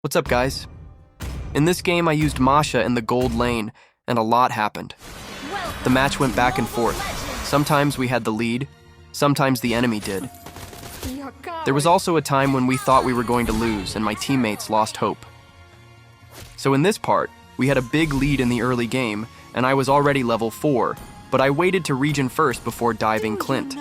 What's up, guys? In this game, I used Masha in the gold lane, and a lot happened. The match went back and forth. Sometimes we had the lead, sometimes the enemy did. There was also a time when we thought we were going to lose, and my teammates lost hope. So in this part, we had a big lead in the early game, and I was already level 4, but I waited to region first before diving Clint.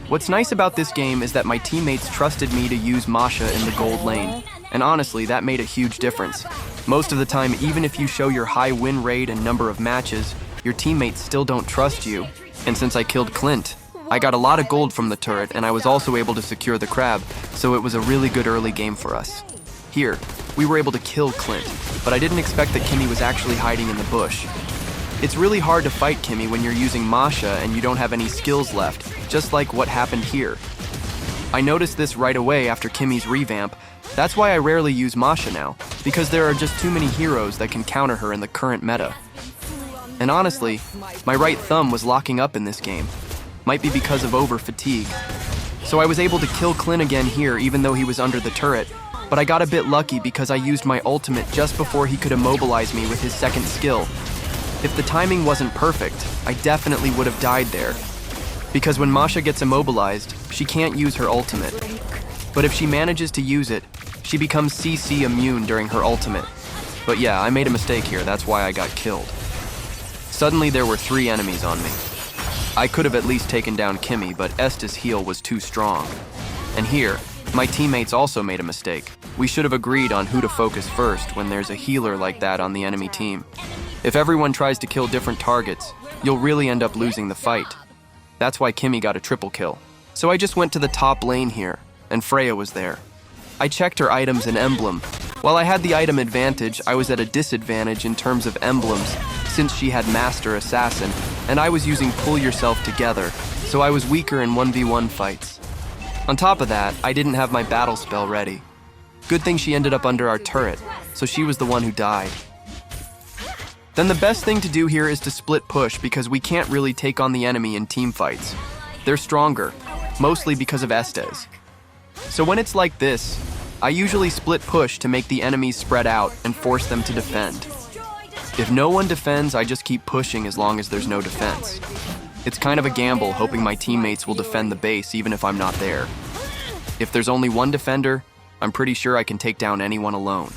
What's nice about this game is that my teammates trusted me to use Masha in the gold lane. And honestly, that made a huge difference. Most of the time, even if you show your high win rate and number of matches, your teammates still don't trust you. And since I killed Clint, I got a lot of gold from the turret, and I was also able to secure the crab, so it was a really good early game for us. Here, we were able to kill Clint, but I didn't expect that Kimmy was actually hiding in the bush. It's really hard to fight Kimmy when you're using Masha and you don't have any skills left, just like what happened here. I noticed this right away after Kimmy's revamp. That's why I rarely use Masha now, because there are just too many heroes that can counter her in the current meta. And honestly, my right thumb was locking up in this game. Might be because of over-fatigue. So I was able to kill Clint again here even though he was under the turret, but I got a bit lucky because I used my ultimate just before he could immobilize me with his second skill. If the timing wasn't perfect, I definitely would have died there. Because when Masha gets immobilized, she can't use her ultimate. But if she manages to use it, she becomes CC immune during her ultimate. But yeah, I made a mistake here, that's why I got killed. Suddenly there were 3 enemies on me. I could have at least taken down Kimmy, but Esta's heal was too strong. And here, my teammates also made a mistake. We should have agreed on who to focus first when there's a healer like that on the enemy team. If everyone tries to kill different targets, you'll really end up losing the fight. That's why Kimmy got a triple kill. So I just went to the top lane here, and Freya was there. I checked her items and emblem. While I had the item advantage, I was at a disadvantage in terms of emblems, since she had Master Assassin, and I was using Pull Yourself Together, so I was weaker in 1v1 fights. On top of that, I didn't have my battle spell ready. Good thing she ended up under our turret, so she was the one who died. Then the best thing to do here is to split push because we can't really take on the enemy in team fights. They're stronger, mostly because of Estes. So when it's like this, I usually split push to make the enemies spread out and force them to defend. If no one defends, I just keep pushing as long as there's no defense. It's kind of a gamble hoping my teammates will defend the base even if I'm not there. If there's only one defender, I'm pretty sure I can take down anyone alone.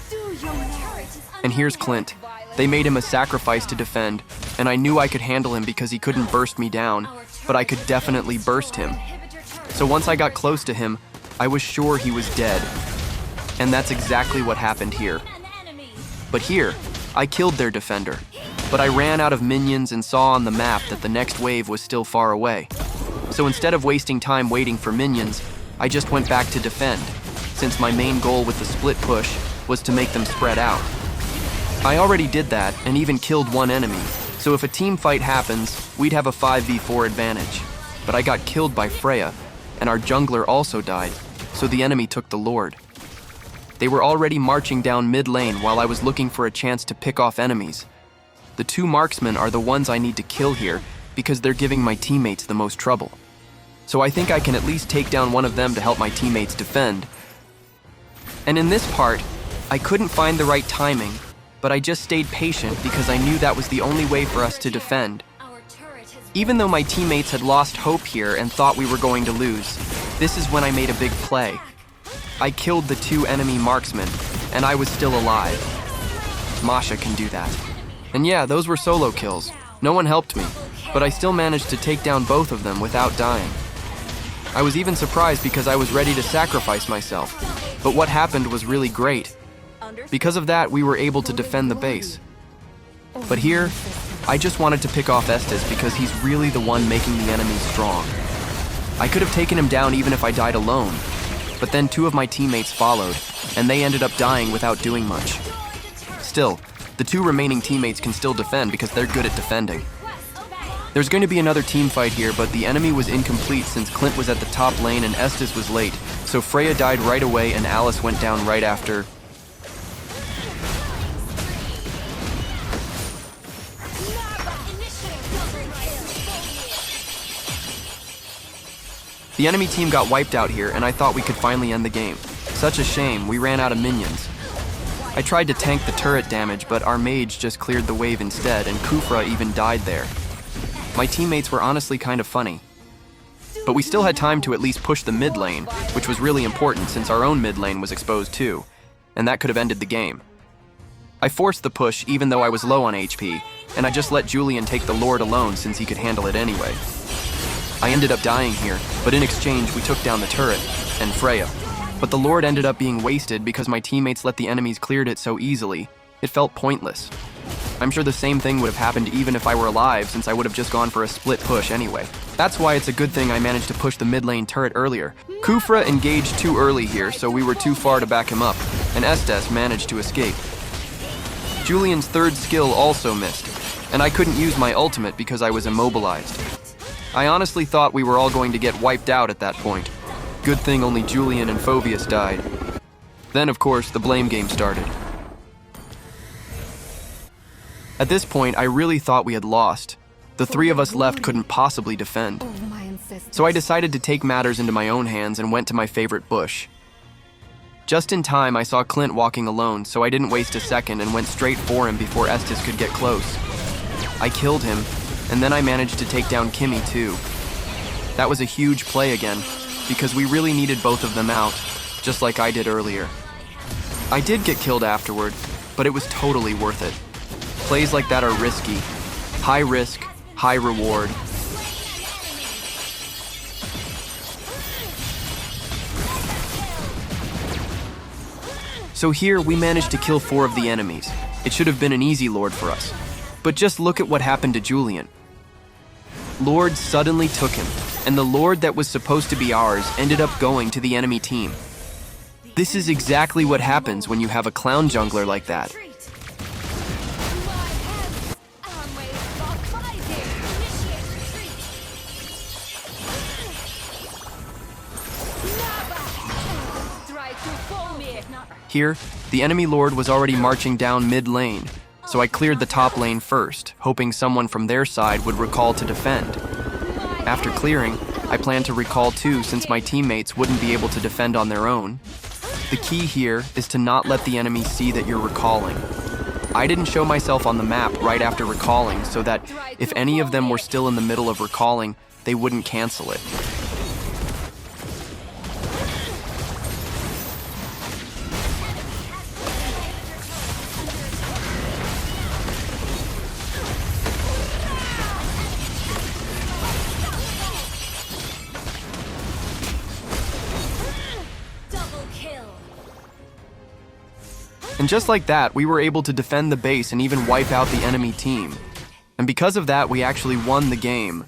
And here's Clint. They made him a sacrifice to defend, and I knew I could handle him because he couldn't burst me down, but I could definitely burst him. So once I got close to him, I was sure he was dead. And that's exactly what happened here. But here, I killed their defender, but I ran out of minions and saw on the map that the next wave was still far away. So instead of wasting time waiting for minions, I just went back to defend, since my main goal with the split push was to make them spread out. I already did that and even killed one enemy, so if a team fight happens, we'd have a 5v4 advantage. But I got killed by Freya, and our jungler also died, so the enemy took the Lord. They were already marching down mid lane while I was looking for a chance to pick off enemies. The 2 marksmen are the ones I need to kill here because they're giving my teammates the most trouble. So I think I can at least take down one of them to help my teammates defend. And in this part, I couldn't find the right timing, but I just stayed patient because I knew that was the only way for us to defend. Even though my teammates had lost hope here and thought we were going to lose, this is when I made a big play. I killed the 2 enemy marksmen, and I was still alive. Masha can do that. And yeah, those were solo kills. No one helped me, but I still managed to take down both of them without dying. I was even surprised because I was ready to sacrifice myself, but what happened was really great. Because of that, we were able to defend the base. But here, I just wanted to pick off Estes because he's really the one making the enemies strong. I could have taken him down even if I died alone, but then 2 of my teammates followed, and they ended up dying without doing much. Still, the 2 remaining teammates can still defend because they're good at defending. There's going to be another team fight here, but the enemy was incomplete since Clint was at the top lane and Estes was late, so Freya died right away and Alice went down right after. The enemy team got wiped out here, and I thought we could finally end the game. Such a shame, we ran out of minions. I tried to tank the turret damage, but our mage just cleared the wave instead, and Kufra even died there. My teammates were honestly kind of funny. But we still had time to at least push the mid lane, which was really important since our own mid lane was exposed too, and that could have ended the game. I forced the push even though I was low on HP, and I just let Julian take the Lord alone since he could handle it anyway. I ended up dying here, but in exchange we took down the turret and Freya. But the Lord ended up being wasted because my teammates let the enemies cleared it so easily. It felt pointless. I'm sure the same thing would have happened even if I were alive, since I would have just gone for a split push anyway. That's why it's a good thing I managed to push the mid lane turret earlier. Kufra engaged too early here, so we were too far to back him up, and Estes managed to escape. Julian's third skill also missed, and I couldn't use my ultimate because I was immobilized. I honestly thought we were all going to get wiped out at that point. Good thing only Julian and Phoveus died. Then, of course, the blame game started. At this point, I really thought we had lost. The three of us left couldn't possibly defend. So I decided to take matters into my own hands and went to my favorite bush. Just in time, I saw Clint walking alone, so I didn't waste a second and went straight for him before Estes could get close. I killed him, and then I managed to take down Kimmy too. That was a huge play again, because we really needed both of them out, just like I did earlier. I did get killed afterward, but it was totally worth it. Plays like that are risky. High risk, high reward. So here, we managed to kill 4 of the enemies. It should have been an easy Lord for us. But just look at what happened to Julian. Lord suddenly took him, and the Lord that was supposed to be ours ended up going to the enemy team. This is exactly what happens when you have a clown jungler like that. Here, the enemy Lord was already marching down mid lane, so I cleared the top lane first, hoping someone from their side would recall to defend. After clearing, I planned to recall too since my teammates wouldn't be able to defend on their own. The key here is to not let the enemy see that you're recalling. I didn't show myself on the map right after recalling so that if any of them were still in the middle of recalling, they wouldn't cancel it. And just like that, we were able to defend the base and even wipe out the enemy team. And because of that, we actually won the game.